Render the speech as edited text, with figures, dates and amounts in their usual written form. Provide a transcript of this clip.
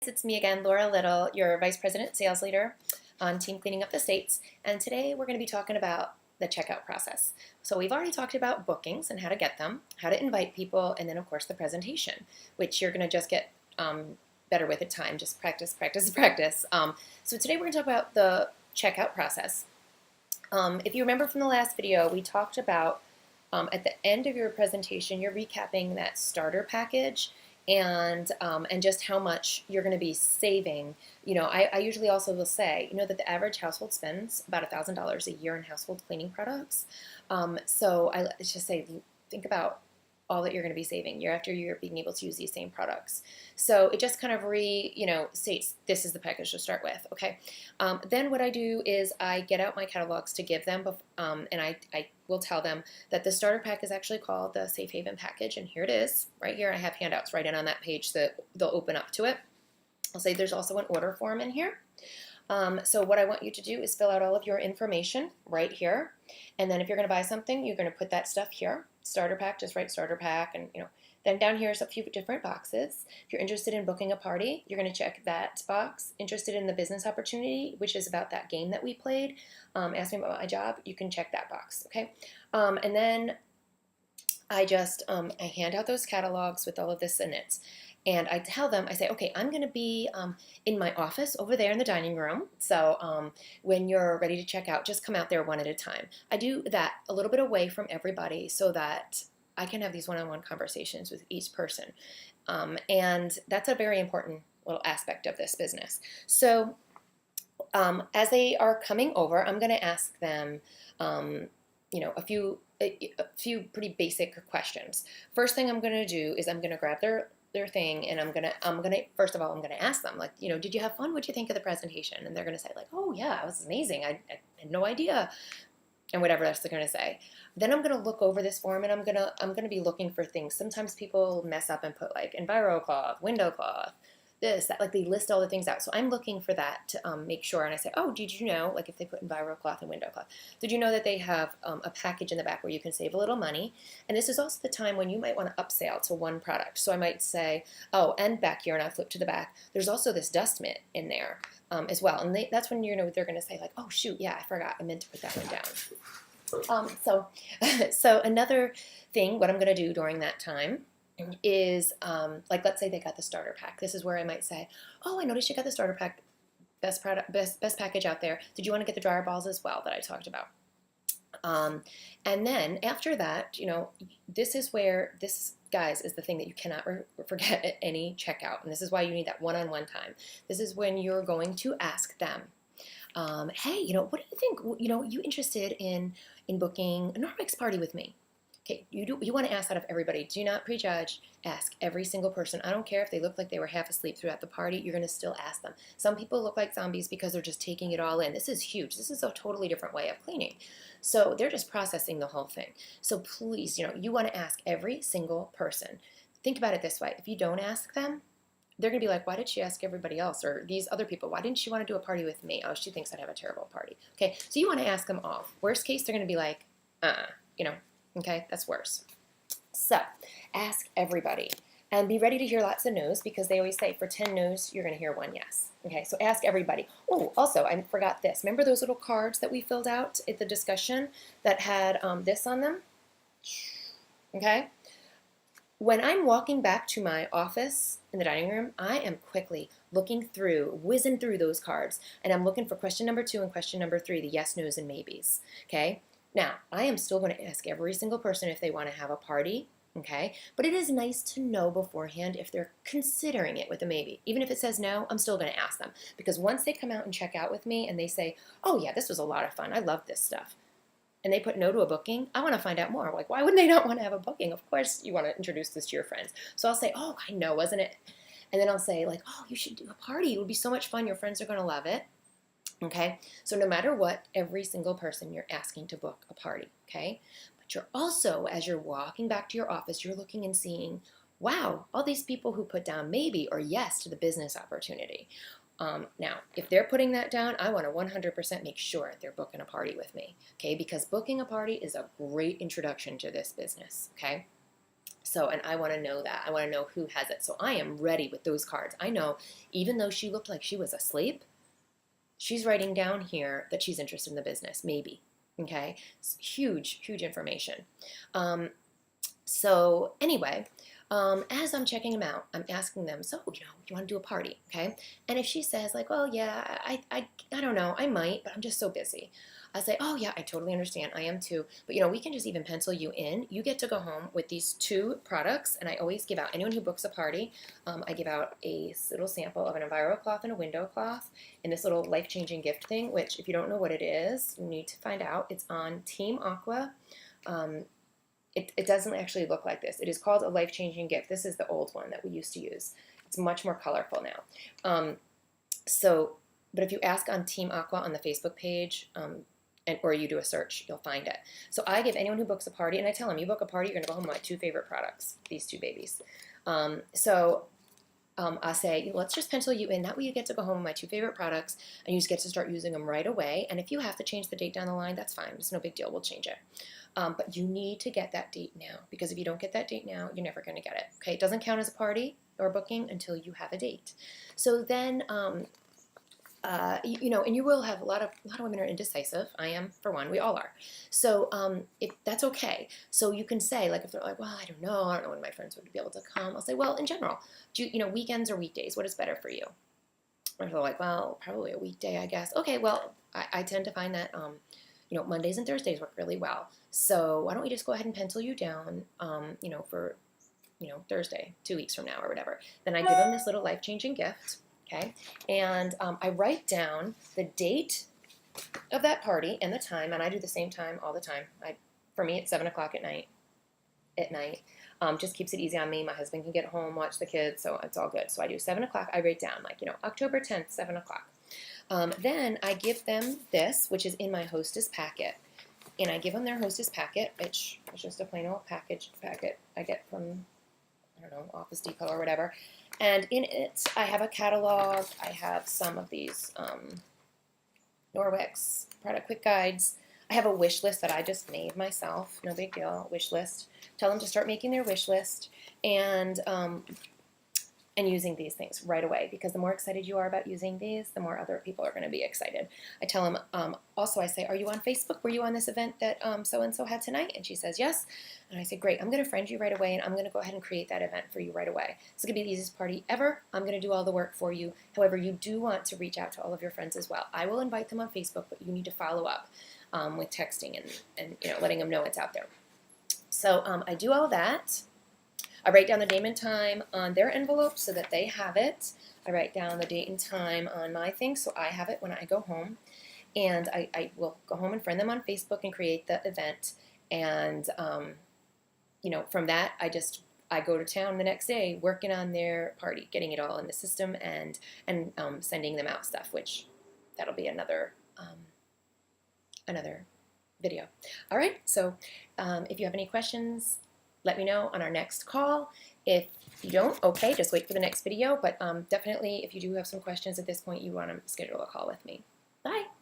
It's me again, Laura Little, your Vice President Sales Leader on Team Cleaning Up the States, and today we're going to be talking about the checkout process. So we've already talked about bookings and how to get them, how to invite people, and then of course the presentation, which you're going to just get better with at time. Just practice, practice, practice. So today we're going to talk about the checkout process. If you remember from the last video, we talked about at the end of your presentation, you're recapping that starter package and just how much you're going to be saving. I usually also will say, that the average household spends about $1,000 a year in household cleaning products. So let's just say, think about all that you're going to be saving year after year being able to use these same products. So it just kind of states this is the package to start with. Okay. Then what I do is I get out my catalogs to give them, and I will tell them that the starter pack is actually called the Safe Haven package, and here it is right here. I have handouts right in on that page so that they'll open up to it. I'll say there's also an order form in here. So what I want you to do is fill out all of your information right here, and then if you're going to buy something, you're going to put that stuff here. Starter pack, just write starter pack, and then down here is a few different boxes. If you're interested in booking a party, you're going to check that box. Interested in the business opportunity, which is about that game that we played, ask me about my job, you can check that box, okay? And then I just I hand out those catalogs with all of this in it. And I tell them, I say, okay, I'm going to be in my office over there in the dining room. So when you're ready to check out, just come out there one at a time. I do that a little bit away from everybody so that I can have these one-on-one conversations with each person. And that's a very important little aspect of this business. So as they are coming over, I'm going to ask them, a few pretty basic questions. First thing I'm going to do is I'm going to grab their thing, and I'm gonna first of all I'm gonna ask them, like, did you have fun? What'd you think of the presentation? And they're gonna say, like, oh yeah, it was amazing. I had no idea, and whatever else they're gonna say. Then I'm gonna look over this form, and I'm gonna be looking for things. Sometimes people mess up and put like EnviroCloth, window cloth, this, that, like they list all the things out. So I'm looking for that to make sure. And I say, oh, did you know, like if they put EnviroCloth and window cloth, did you know that they have a package in the back where you can save a little money? And this is also the time when you might want to upsell to one product. So I might say, oh, and back here, and I flip to the back, there's also this dust mitt in there as well. And that's when they're going to say, like, oh shoot, yeah, I forgot, I meant to put that one down. So another thing, what I'm going to do during that time is like, let's say they got the starter pack. This is where I might say, oh, I noticed you got the starter pack, best package out there. Did you want to get the dryer balls as well that I talked about? And then after that, this is where this, guys, is the thing that you cannot forget at any checkout. And this is why you need that one-on-one time. This is when you're going to ask them, hey, what do you think? You interested in booking a Norwex party with me? Okay, you want to ask that of everybody. Do not prejudge. Ask every single person. I don't care if they look like they were half asleep throughout the party. You're going to still ask them. Some people look like zombies because they're just taking it all in. This is huge. This is a totally different way of cleaning. So they're just processing the whole thing. So please, you want to ask every single person. Think about it this way. If you don't ask them, they're going to be like, why did she ask everybody else? Or these other people, why didn't she want to do a party with me? Oh, she thinks I'd have a terrible party. Okay, so you want to ask them all. Worst case, they're going to be like, okay, that's worse. So ask everybody and be ready to hear lots of no's, because they always say for 10 no's, you're going to hear one yes. Okay, so ask everybody. Oh, also, I forgot this. Remember those little cards that we filled out at the discussion that had this on them? Okay. When I'm walking back to my office in the dining room, I am quickly whizzing through those cards, and I'm looking for question number 2 and question number 3, the yes, no's, and maybes. Okay. Now, I am still going to ask every single person if they want to have a party, okay? But it is nice to know beforehand if they're considering it with a maybe. Even if it says no, I'm still going to ask them. Because once they come out and check out with me and they say, oh yeah, this was a lot of fun, I love this stuff, and they put no to a booking, I want to find out more. Like, why wouldn't they not want to have a booking? Of course you want to introduce this to your friends. So I'll say, oh, I know, wasn't it? And then I'll say, like, oh, you should do a party. It would be so much fun. Your friends are going to love it. Okay, so no matter what, every single person you're asking to book a party, okay? But you're also, as you're walking back to your office, you're looking and seeing, wow, all these people who put down maybe or yes to the business opportunity. Now, if they're putting that down, I want to 100% make sure they're booking a party with me, okay? Because booking a party is a great introduction to this business, okay? So, and I want to know that. I want to know who has it. So I am ready with those cards. I know, even though she looked like she was asleep, she's writing down here that she's interested in the business, maybe. Okay, it's huge, huge information. So anyway, as I'm checking them out, I'm asking them, so, do you want to do a party? Okay. And if she says like, well, yeah, I don't know, I might, but I'm just so busy. I say, oh yeah, I totally understand. I am too. But we can just even pencil you in. You get to go home with these 2 products. And I always give out, anyone who books a party, I give out a little sample of an Enviro cloth and a window cloth and this little life-changing gift thing, which if you don't know what it is, you need to find out. It's on Team Aqua. It doesn't actually look like this. It is called a life-changing gift. This is the old one that we used to use. It's much more colorful now. But if you ask on Team Aqua on the Facebook page, or you do a search, you'll find it. So I give anyone who books a party, and I tell them, you book a party, you're going to go home with my 2 favorite products, these 2 babies. I say, let's just pencil you in. That way you get to go home with my 2 favorite products, and you just get to start using them right away. And if you have to change the date down the line, that's fine. It's no big deal. We'll change it. But you need to get that date now, because if you don't get that date now, you're never going to get it. Okay, it doesn't count as a party or booking until you have a date. So then, and you will have a lot of women are indecisive. I am, for one. We all are. So that's okay. So you can say, like, if they're like, well, I don't know when my friends would be able to come. I'll say, well, in general, weekends or weekdays, what is better for you? Or they're like, well, probably a weekday, I guess. Okay, well, I tend to find that Mondays and Thursdays work really well. So why don't we just go ahead and pencil you down, for, Thursday, 2 weeks from now or whatever. Then I give them this little life-changing gift, okay? And I write down the date of that party and the time, and I do the same time all the time. For me, it's 7 o'clock at night. Just keeps it easy on me. My husband can get home, watch the kids, so it's all good. So I do 7 o'clock. I write down, October 10th, 7 o'clock. Then I give them this, which is in my hostess packet. And I give them their hostess packet, which is just a plain old packet I get from, I don't know, Office Depot or whatever. And in it, I have a catalog. I have some of these Norwex product quick guides. I have a wish list that I just made myself. No big deal, wish list. Tell them to start making their wish list and using these things right away, because the more excited you are about using these, the more other people are going to be excited. I tell them, also I say, are you on Facebook? Were you on this event that so-and-so had tonight? And she says, yes. And I say, great, I'm going to friend you right away, and I'm going to go ahead and create that event for you right away. It's going to be the easiest party ever. I'm going to do all the work for you. However, you do want to reach out to all of your friends as well. I will invite them on Facebook, but you need to follow up with texting and letting them know it's out there. So I do all that. I write down the name and time on their envelope so that they have it. I write down the date and time on my thing so I have it when I go home. And I will go home and friend them on Facebook and create the event. And, from that, I go to town the next day working on their party, getting it all in the system and sending them out stuff, which that'll be another video. All right, so if you have any questions, let me know on our next call. If you don't, okay, just wait for the next video. But definitely, if you do have some questions at this point, you want to schedule a call with me. Bye.